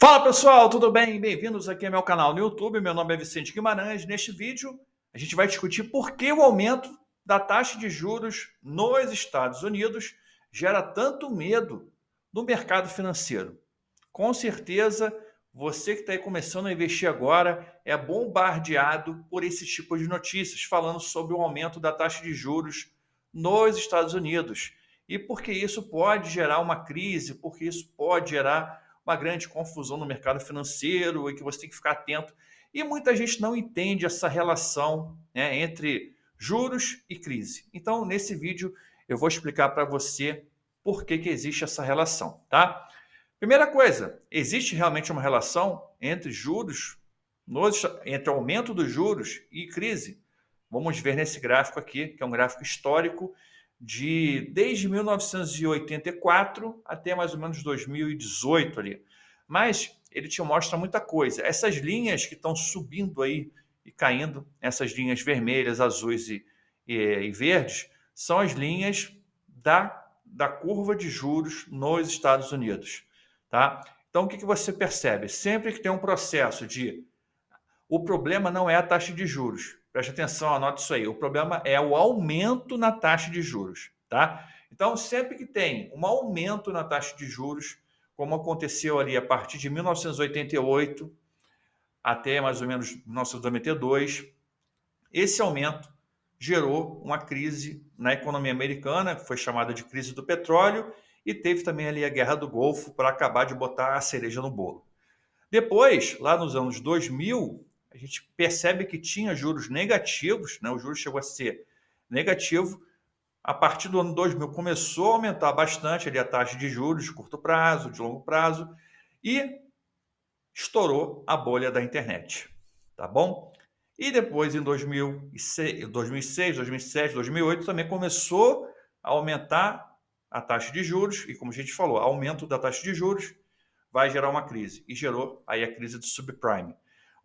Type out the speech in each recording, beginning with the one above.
Fala pessoal, tudo bem? Bem-vindos aqui ao meu canal no YouTube. Meu nome é Vicente Guimarães. Neste vídeo, a gente vai discutir por que o aumento da taxa de juros nos Estados Unidos gera tanto medo no mercado financeiro. Com certeza, você que está aí começando a investir agora é bombardeado por esse tipo de notícias, falando sobre o aumento da taxa de juros nos Estados Unidos. E porque isso pode gerar uma crise, porque isso pode gerar uma grande confusão no mercado financeiro e que você tem que ficar atento. E muita gente não entende essa relação, né, entre juros e crise. Então, nesse vídeo, eu vou explicar para você por que existe essa relação, tá? Primeira coisa, existe realmente uma relação entre juros, entre aumento dos juros e crise? Vamos ver nesse gráfico aqui, que é um gráfico histórico desde 1984 até mais ou menos 2018 ali. Mas ele te mostra muita coisa. Essas linhas que estão subindo aí e caindo, essas linhas vermelhas, azuis e verdes, são as linhas da curva de juros nos Estados Unidos. Tá? Então, o que você percebe? Sempre que tem um processo de... O problema não é a taxa de juros. Preste atenção, anote isso aí. O problema é o aumento na taxa de juros. Tá? Então, sempre que tem um aumento na taxa de juros, como aconteceu ali a partir de 1988 até mais ou menos 1992, esse aumento gerou uma crise na economia americana, que foi chamada de crise do petróleo, e teve também ali a Guerra do Golfo para acabar de botar a cereja no bolo. Depois, lá nos anos 2000, a gente percebe que tinha juros negativos, né? O juros chegou a ser negativo. A partir do ano 2000 começou a aumentar bastante ali a taxa de juros de curto prazo, de longo prazo, e estourou a bolha da internet, tá bom? E depois, em 2006, 2007, 2008, também começou a aumentar a taxa de juros, e como a gente falou, aumento da taxa de juros vai gerar uma crise, e gerou aí a crise do subprime.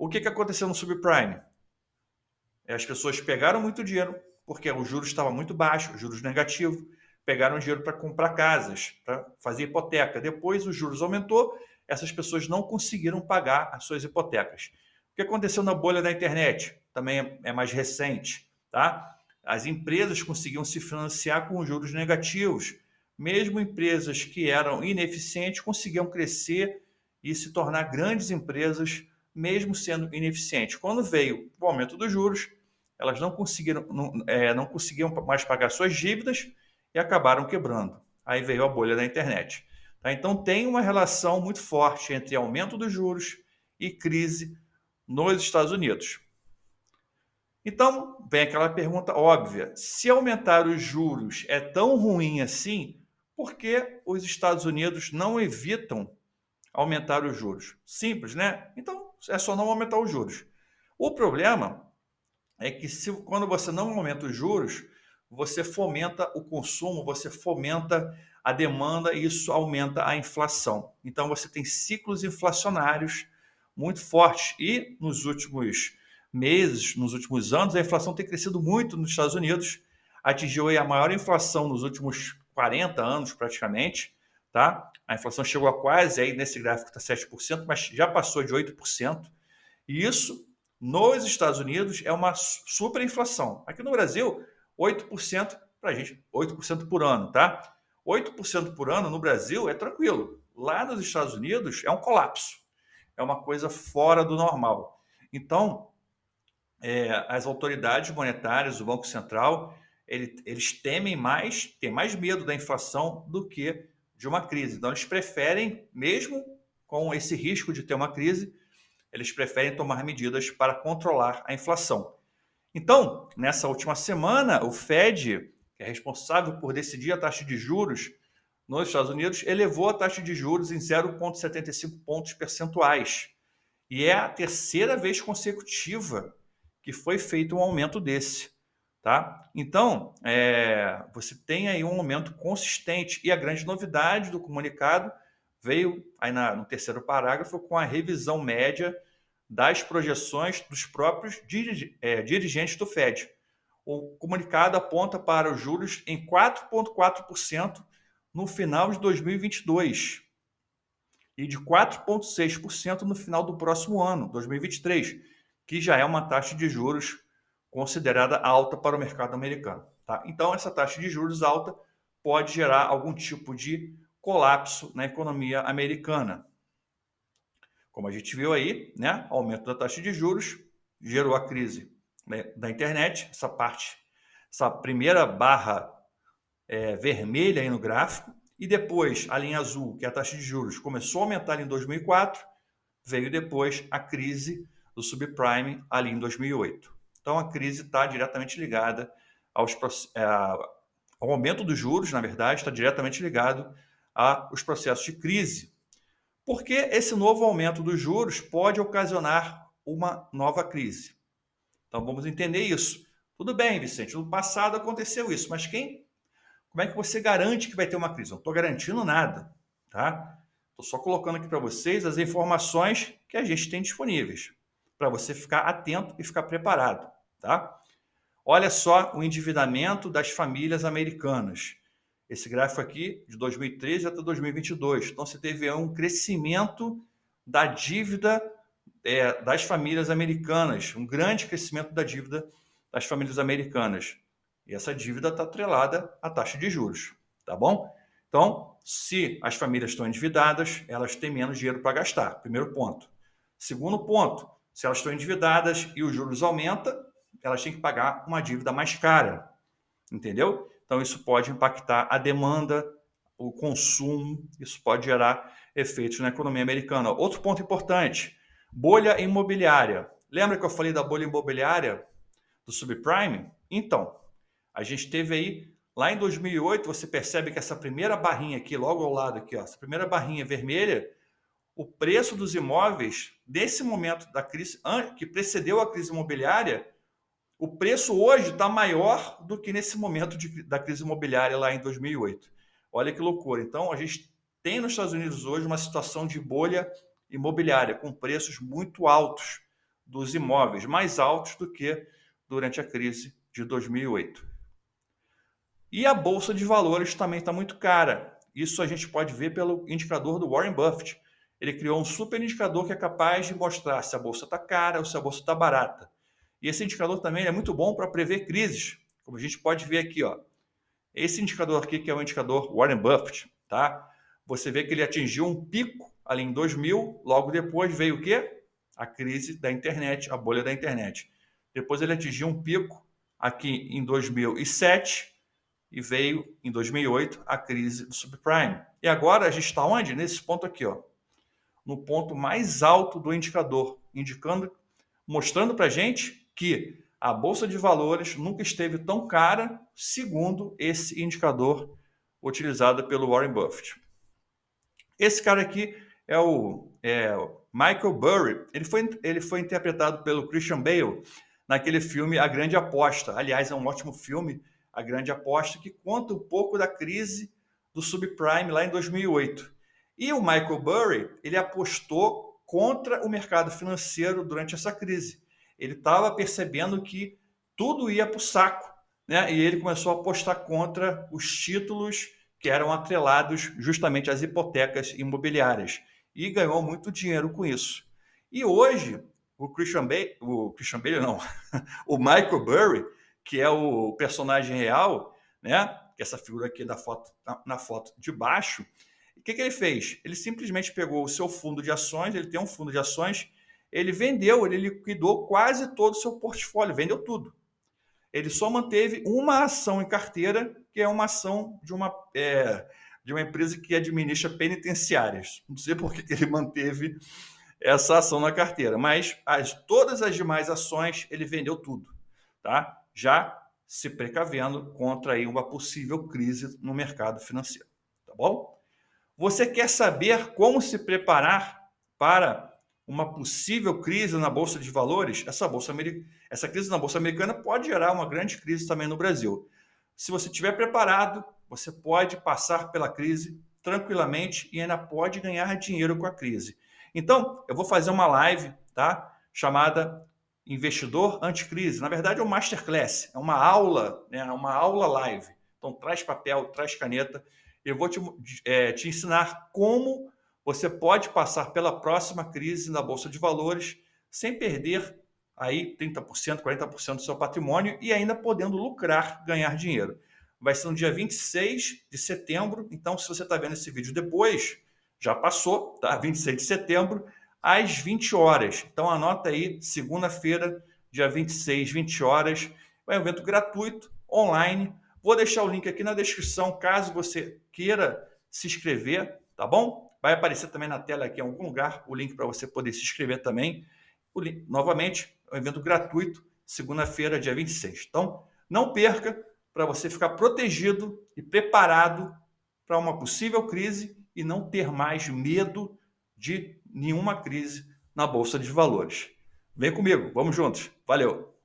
O que aconteceu no subprime? As pessoas pegaram muito dinheiro, porque o juros estava muito baixo, juros negativos, pegaram dinheiro para comprar casas, para fazer hipoteca. Depois os juros aumentou, essas pessoas não conseguiram pagar as suas hipotecas. O que aconteceu na bolha da internet? Também é mais recente, tá? As empresas conseguiam se financiar com juros negativos. Mesmo empresas que eram ineficientes conseguiam crescer e se tornar grandes empresas, mesmo sendo ineficientes. Quando veio o aumento dos juros, elas não conseguiam mais pagar suas dívidas e acabaram quebrando. Aí veio a bolha da internet. Tá? Então tem uma relação muito forte entre aumento dos juros e crise nos Estados Unidos. Então vem aquela pergunta óbvia: se aumentar os juros é tão ruim assim, por que os Estados Unidos não evitam aumentar os juros? Simples, né? Então é só não aumentar os juros. O problema é que quando você não aumenta os juros, você fomenta o consumo, você fomenta a demanda e isso aumenta a inflação. Então você tem ciclos inflacionários muito fortes e nos últimos meses, nos últimos anos, a inflação tem crescido muito nos Estados Unidos, atingiu aí a maior inflação nos últimos 40 anos praticamente, tá? A inflação chegou a quase, aí nesse gráfico está 7%, mas já passou de 8%. E isso, nos Estados Unidos, é uma superinflação. Aqui no Brasil, 8% para a gente, 8% por ano, tá? 8% por ano no Brasil é tranquilo. Lá nos Estados Unidos é um colapso. É uma coisa fora do normal. Então, as autoridades monetárias, o Banco Central, eles têm mais medo da inflação do que de uma crise. Então, eles preferem, mesmo com esse risco de ter uma crise, eles preferem tomar medidas para controlar a inflação. Então, nessa última semana, o Fed, que é responsável por decidir a taxa de juros nos Estados Unidos, elevou a taxa de juros em 0,75 pontos percentuais. E é a terceira vez consecutiva que foi feito um aumento desse. Tá? Então, você tem aí um aumento consistente. E a grande novidade do comunicado veio aí no terceiro parágrafo com a revisão média das projeções dos próprios dirigentes do Fed. O comunicado aponta para os juros em 4,4% no final de 2022. e de 4,6% no final do próximo ano, 2023, que já é uma taxa de juros considerada alta para o mercado americano. Tá? Então, essa taxa de juros alta pode gerar algum tipo de colapso na economia americana. Como a gente viu aí, né, aumento da taxa de juros gerou a crise, né, da internet, essa primeira barra vermelha aí no gráfico, e depois a linha azul, que é a taxa de juros, começou a aumentar em 2004, veio depois a crise do subprime ali em 2008. Então a crise está diretamente ligada ao aumento dos juros, na verdade, está diretamente ligado aos processos de crise. Porque esse novo aumento dos juros pode ocasionar uma nova crise. Então vamos entender isso. Tudo bem, Vicente, no passado aconteceu isso, mas como é que você garante que vai ter uma crise? Não estou garantindo nada, tá? Estou só colocando aqui para vocês as informações que a gente tem disponíveis, para você ficar atento e ficar preparado, tá? Olha só o endividamento das famílias americanas. Esse gráfico aqui, de 2013 até 2022. Então, você teve um crescimento da dívida das famílias americanas, um grande crescimento da dívida das famílias americanas. E essa dívida está atrelada à taxa de juros, tá bom? Então, se as famílias estão endividadas, elas têm menos dinheiro para gastar. Primeiro ponto. Segundo ponto, se elas estão endividadas e os juros aumentam, elas têm que pagar uma dívida mais cara, entendeu? Então, isso pode impactar a demanda, o consumo, isso pode gerar efeitos na economia americana. Outro ponto importante, bolha imobiliária. Lembra que eu falei da bolha imobiliária do subprime? Então, a gente teve aí, lá em 2008, você percebe que essa primeira barrinha aqui, logo ao lado aqui, ó, essa primeira barrinha vermelha, o preço dos imóveis, nesse momento da crise, que precedeu a crise imobiliária, o preço hoje está maior do que nesse momento da crise imobiliária lá em 2008. Olha que loucura. Então, a gente tem nos Estados Unidos hoje uma situação de bolha imobiliária, com preços muito altos dos imóveis, mais altos do que durante a crise de 2008. E a Bolsa de Valores também está muito cara. Isso a gente pode ver pelo indicador do Warren Buffett. Ele criou um super indicador que é capaz de mostrar se a Bolsa está cara ou se a Bolsa está barata. E esse indicador também é muito bom para prever crises, como a gente pode ver aqui, ó. Esse indicador aqui, que é o indicador Warren Buffett, tá? Você vê que ele atingiu um pico ali em 2000, logo depois veio o quê? A crise da internet, a bolha da internet. Depois ele atingiu um pico aqui em 2007 e veio em 2008 a crise do subprime. E agora a gente está onde? Nesse ponto aqui, ó. No ponto mais alto do indicador, mostrando para a gente que a Bolsa de Valores nunca esteve tão cara, segundo esse indicador utilizado pelo Warren Buffett. Esse cara aqui é o Michael Burry. Ele foi interpretado pelo Christian Bale naquele filme A Grande Aposta. Aliás, é um ótimo filme, A Grande Aposta, que conta um pouco da crise do subprime lá em 2008. E o Michael Burry, ele apostou contra o mercado financeiro durante essa crise. Ele estava percebendo que tudo ia para o saco, né? E ele começou a apostar contra os títulos que eram atrelados justamente às hipotecas imobiliárias e ganhou muito dinheiro com isso. E hoje o Christian Bale não, o Michael Burry, que é o personagem real, né? Que essa figura aqui na foto de baixo. O que ele fez? Ele simplesmente pegou o seu fundo de ações, ele tem um fundo de ações, ele liquidou quase todo o seu portfólio, vendeu tudo. Ele só manteve uma ação em carteira, que é uma ação de uma empresa que administra penitenciárias. Não sei por que ele manteve essa ação na carteira, mas todas as demais ações ele vendeu tudo, tá? Já se precavendo contra aí uma possível crise no mercado financeiro, tá bom? Você quer saber como se preparar para uma possível crise na Bolsa de Valores? Essa crise na Bolsa Americana pode gerar uma grande crise também no Brasil. Se você estiver preparado, você pode passar pela crise tranquilamente e ainda pode ganhar dinheiro com a crise. Então, eu vou fazer uma live, tá? Chamada Investidor Anticrise. Na verdade, é um masterclass, é uma aula, né? Uma aula live. Então, traz papel, traz caneta. Eu vou te ensinar como você pode passar pela próxima crise na Bolsa de Valores sem perder aí 30%, 40% do seu patrimônio e ainda podendo lucrar, ganhar dinheiro. Vai ser no dia 26 de setembro, então se você está vendo esse vídeo depois, já passou, tá? 26 de setembro, às 20 horas. Então anota aí, segunda-feira, dia 26, 20 horas, é um evento gratuito, online. Vou deixar o link aqui na descrição, caso você queira se inscrever, tá bom? Vai aparecer também na tela aqui em algum lugar o link para você poder se inscrever também. O link, novamente, é um evento gratuito, segunda-feira, dia 26. Então, não perca para você ficar protegido e preparado para uma possível crise e não ter mais medo de nenhuma crise na Bolsa de Valores. Vem comigo, vamos juntos. Valeu!